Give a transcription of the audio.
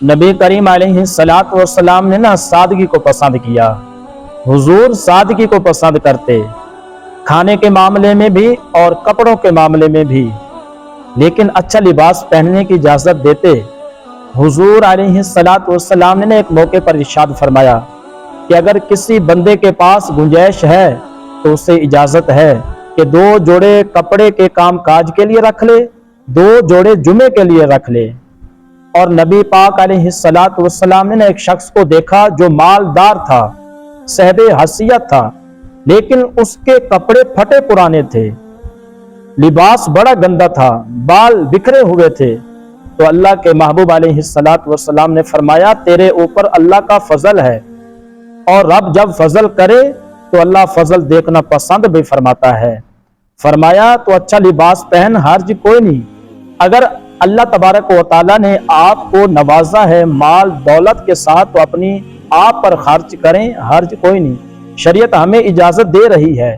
نبی کریم علیہ الصلوۃ والسلام نے نا سادگی کو پسند کیا۔ حضور سادگی کو پسند کرتے، کھانے کے معاملے میں بھی اور کپڑوں کے معاملے میں بھی، لیکن اچھا لباس پہننے کی اجازت دیتے۔ حضور علیہ الصلوۃ والسلام نے ایک موقع پر ارشاد فرمایا کہ اگر کسی بندے کے پاس گنجائش ہے تو اسے اجازت ہے کہ 2 جوڑے کپڑے کے کام کاج کے لیے رکھ لے، 2 جوڑے جمعے کے لیے رکھ لے۔ اور نبی پاک علیہ الصلوۃ والسلام نے ایک شخص کو دیکھا جو مالدار تھا، صاحب حیثیت تھا، لیکن اس کے کپڑے پھٹے پرانے تھے، لباس بڑا گندا تھا، بال بکھرے ہوئے تھے۔ تو اللہ کے محبوب علیہ الصلوۃ والسلام نے فرمایا تیرے اوپر اللہ کا فضل ہے، اور رب جب فضل کرے تو اللہ فضل دیکھنا پسند بھی فرماتا ہے۔ فرمایا تو اچھا لباس پہن، حرج کوئی نہیں۔ اگر اللہ تبارک و تعالیٰ نے آپ کو نوازا ہے مال دولت کے ساتھ تو اپنی آپ پر خرچ کریں، حرج کوئی نہیں، شریعت ہمیں اجازت دے رہی ہے۔